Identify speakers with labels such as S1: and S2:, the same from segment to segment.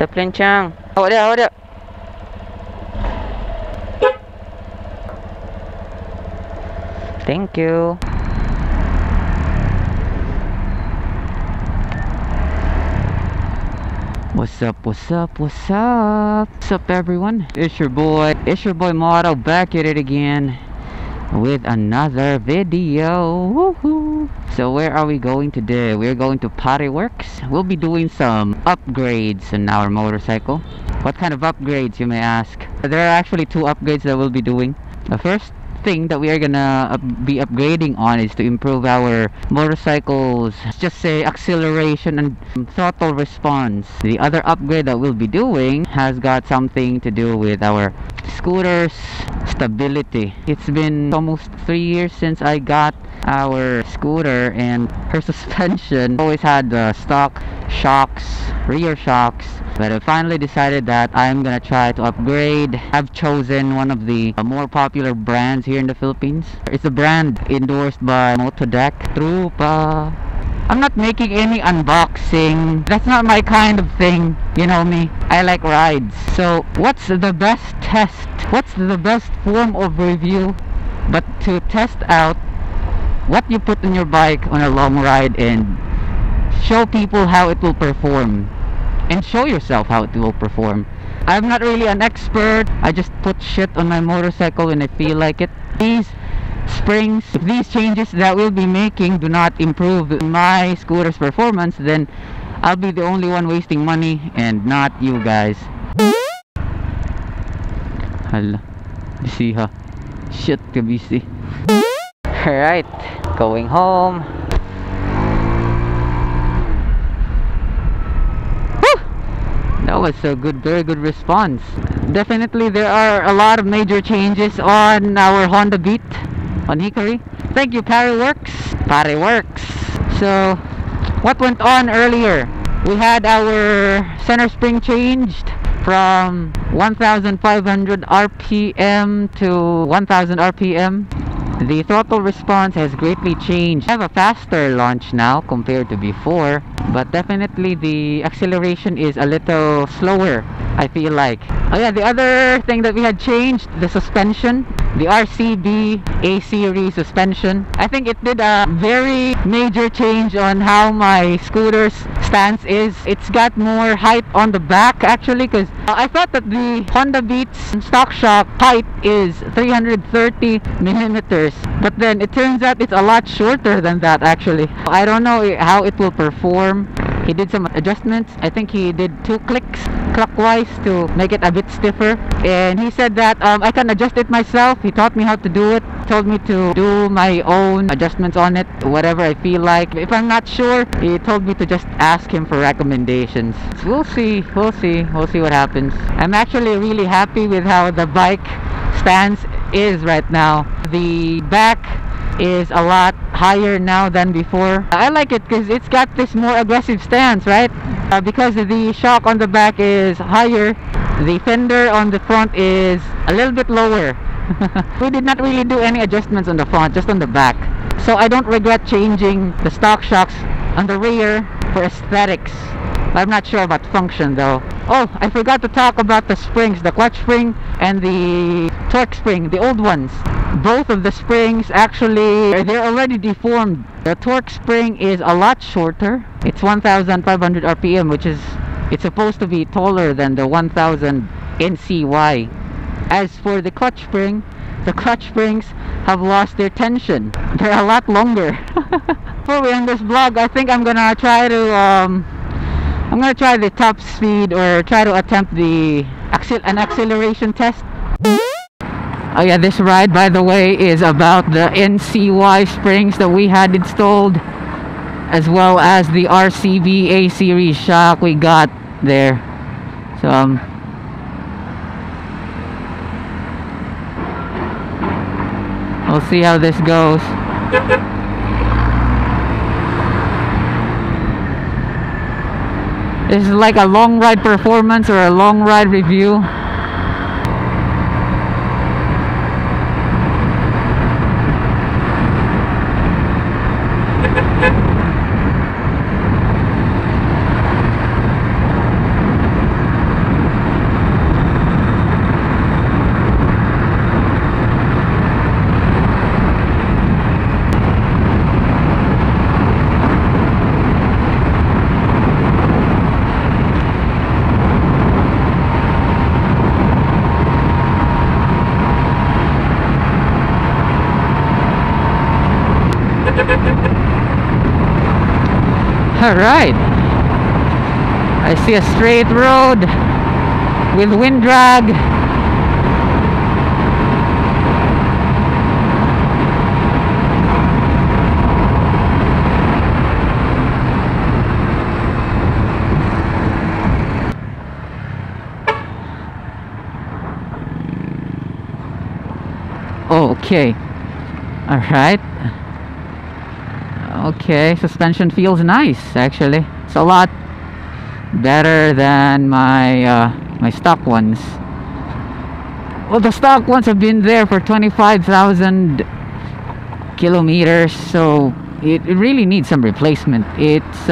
S1: Zeppelin Chang. Awak dia, awak dia. Thank you. What's up, what's up, what's up? What's up, everyone? It's your boy Moto, back at it again with another video. Woohoo! So where are we going today? We're going to Pareworks. We'll be doing some upgrades on our motorcycle. What kind of upgrades, you may ask? There are actually two upgrades that we'll be doing. The first thing that we are gonna be upgrading on is to improve our motorcycles, just say acceleration and throttle response. The other upgrade that we'll be doing has got something to do with our scooter's stability. It's been almost 3 years since I got our scooter, and her suspension always had the stock shocks, rear shocks, but I finally decided that I'm gonna try to upgrade. I've chosen one of the more popular brands here in the Philippines. It's a brand endorsed by Motodeck, Trupa. I'm not making any unboxing. That's not my kind of thing. You know me. I like rides. So what's the best test? What's the best form of review but to test out what you put on your bike on a long ride and show people how it will perform, and show yourself how it will perform. I'm not really an expert. I just put shit on my motorcycle when I feel like it. These springs, if these changes that we'll be making do not improve my scooter's performance, then I'll be the only one wasting money and not you guys. Hala, busy ha. Shit ka busy. Alright, going home. That was a very good response. Definitely there are a lot of major changes on our Honda Beat on Hickory. Thank you, Pareworks. So what went on earlier? We had our center spring changed from 1500 RPM to 1000 RPM. The throttle response has greatly changed. I have a faster launch now compared to before, but definitely the acceleration is a little slower, I feel like. Oh yeah, the other thing that we had changed, the suspension, the RCB A series suspension. I think it did a very major change on how my scooter's stance is. It's got more height on the back actually, because I thought that the Honda Beat's stock shock height is 330 millimeters, but then it turns out it's a lot shorter than that actually. I don't know how it will perform. He did some adjustments. I think he did 2 clicks clockwise to make it a bit stiffer, and he said that I can adjust it myself. He taught me how to do it, told me to do my own adjustments on it, whatever I feel like. If I'm not sure, he told me to just ask him for recommendations. We'll see what happens. I'm actually really happy with how the bike stance is right now. The back is a lot higher now than before. I like it because it's got this more aggressive stance, right? Because the shock on the back is higher, the fender on the front is a little bit lower. We did not really do any adjustments on the front, just on the back. So I don't regret changing the stock shocks on the rear for aesthetics. I'm not sure about function though. Oh, I forgot to talk about the springs, the clutch spring and the torque spring, the old ones. Both of the springs actually, they're already deformed. The torque spring is a lot shorter. It's 1500 RPM, which is, it's supposed to be taller than the 1000 NCY. As for the clutch spring, the clutch springs have lost their tension. They're a lot longer. Before we end this vlog, I think I'm gonna try the top speed, or try to attempt an acceleration test. Oh yeah, this ride, by the way, is about the NCY springs that we had installed, as well as the RCB A series shock we got there. So we'll see how this goes. This is like a long ride performance or a long ride review. Alright, I see a straight road with wind drag. Okay, alright. Okay, suspension feels nice actually. It's a lot better than my my stock ones. Well, the stock ones have been there for 25,000 kilometers, so it really needs some replacement. It's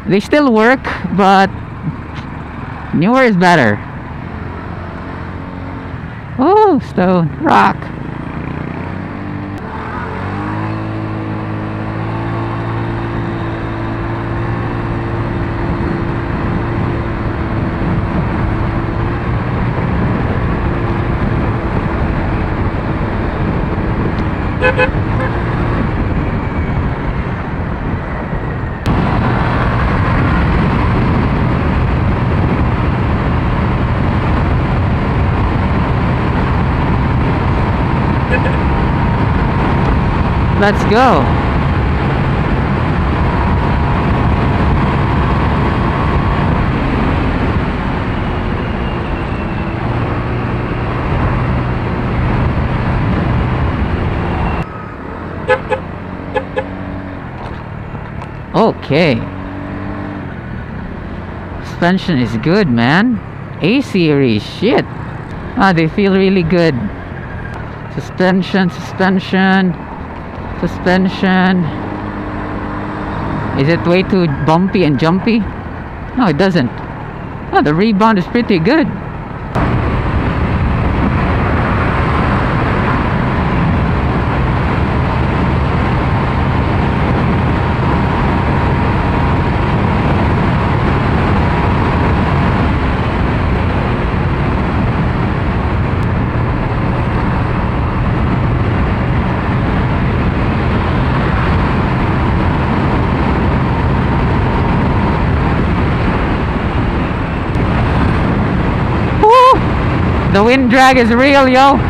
S1: they still work, but newer is better. Oh, stone, rock. Let's go. Okay. Suspension is good, man. A series, shit. Ah, they feel really good. Suspension. Is it way too bumpy and jumpy? No, it doesn't. Oh, the rebound is pretty good. The wind drag is real, yo.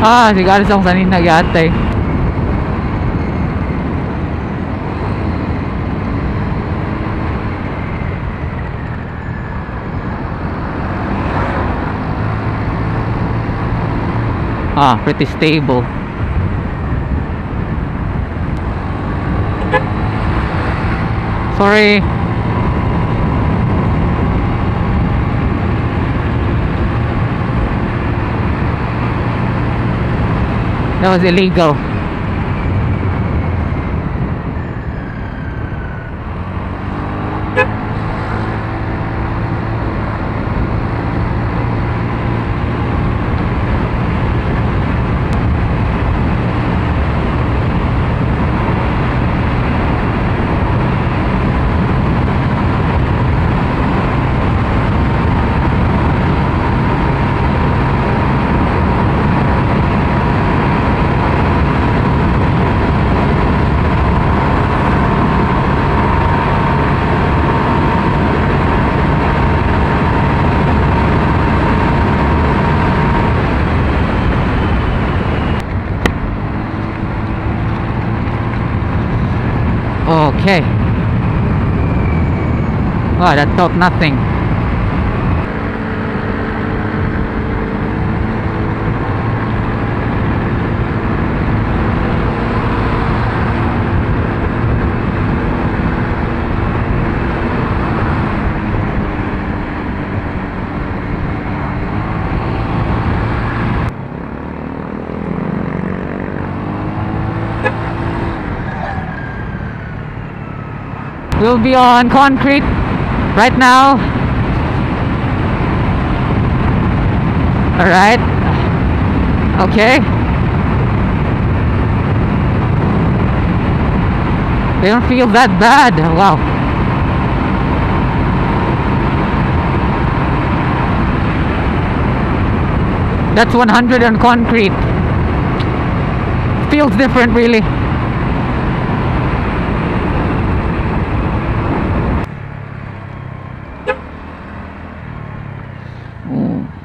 S1: Ah, siguro sa kung sanin nag-atay. Ah, pretty stable. Sorry. That was illegal. Okay. Wow, that felt nothing. We'll be on concrete right now. Alright. Okay. They don't feel that bad. Wow. That's 100 on concrete. Feels different, really.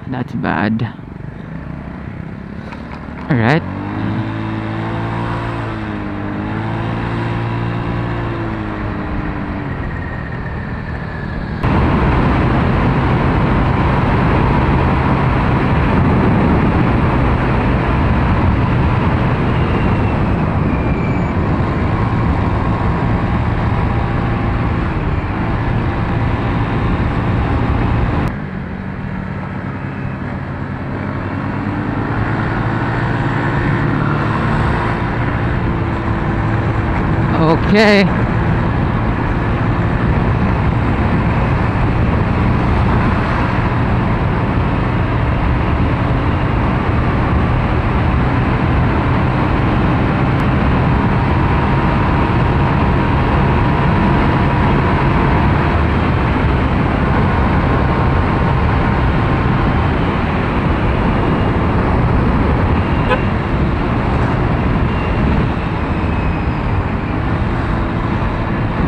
S1: That's bad. Alright. Okay.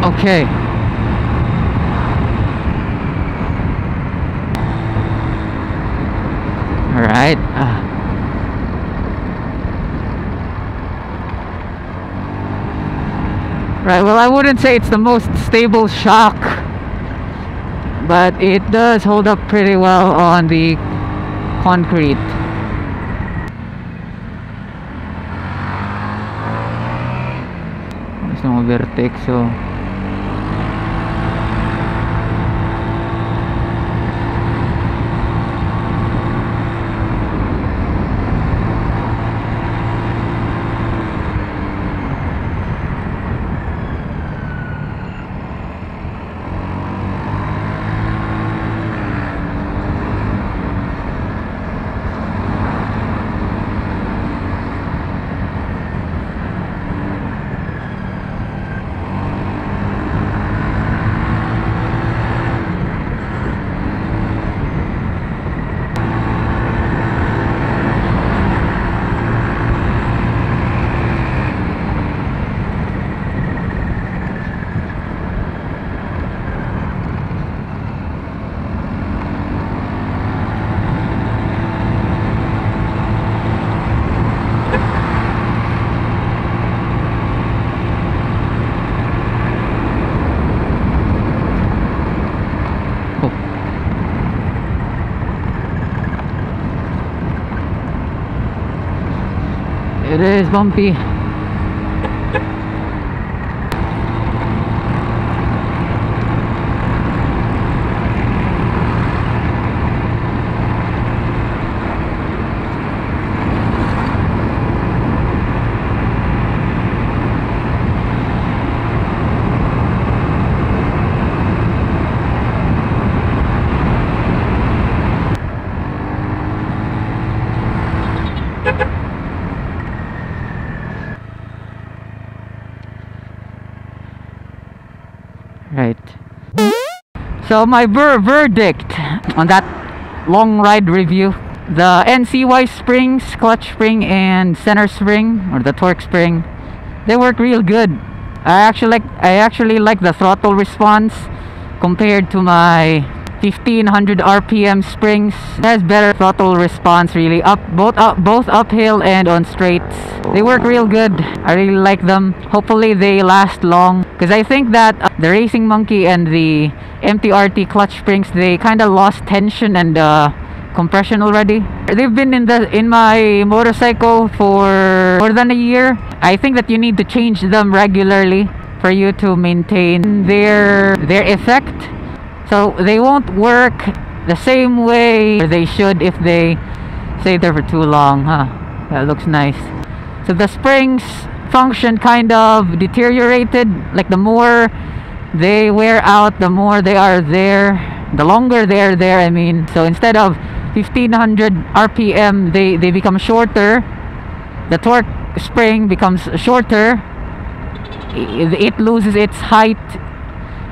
S1: Okay. All right. Right. Well, I wouldn't say it's the most stable shock, but it does hold up pretty well on the concrete. There's no vertex, so. It is bumpy. So my verdict on that long ride review: the NCY springs, clutch spring and center spring, or the torque spring, they work real good. I actually like the throttle response compared to my 1500 RPM springs. It has better throttle response, really, both uphill and on straights. They work real good. I really like them. Hopefully they last long, because I think that the Racing Monkey and the MTRT clutch springs, they kind of lost tension and compression already. They've been in my motorcycle for more than a year. I think that you need to change them regularly for you to maintain their effect. So they won't work the same way they should if they stay there for too long. That looks nice. So the springs function kind of deteriorated. Like, the more they wear out, the more they are there, the longer they are there, I mean. So instead of 1500 RPM, they become shorter. The torque spring becomes shorter. It loses its height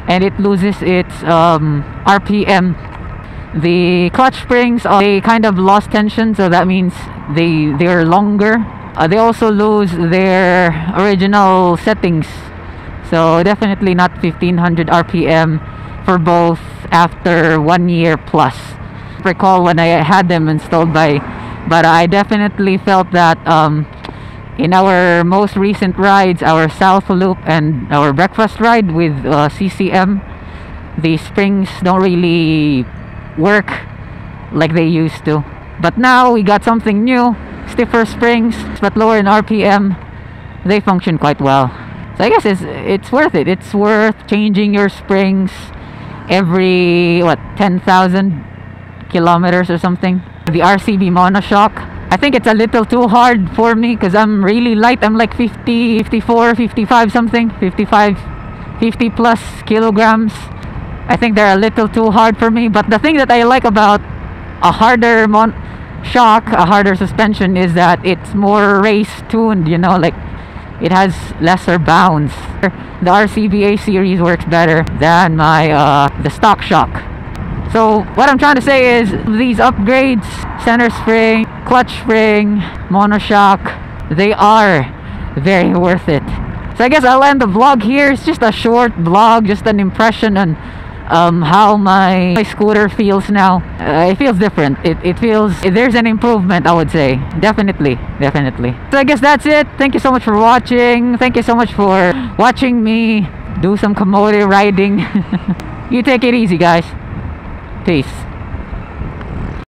S1: and it loses its RPM. The clutch springs, they kind of lost tension, so that means they're longer. They also lose their original settings, so definitely not 1500 RPM for both after 1 year plus. I recall when I had them installed, but I definitely felt that in our most recent rides, our South Loop and our breakfast ride with CCM, the springs don't really work like they used to. But now we got something new, stiffer springs but lower in RPM. They function quite well. So I guess it's worth it. It's worth changing your springs every 10,000 kilometers or something. The RCB Monoshock, I think it's a little too hard for me because I'm really light. I'm like 50, 54, 55 something, 55, 50 plus kilograms. I think they're a little too hard for me. But the thing that I like about a harder shock, a harder suspension, is that it's more race tuned, you know, like it has lesser bounce. The RCB A series works better than the stock shock. So what I'm trying to say is, these upgrades, center spring, clutch spring, Monoshock, they are very worth it. So I guess I'll end the vlog here. It's just a short vlog, just an impression on how my scooter feels now. It feels different. It feels, there's an improvement, I would say. Definitely. So I guess that's it. Thank you so much for watching. Thank you so much for watching me do some commodity riding. You take it easy, guys. Peace.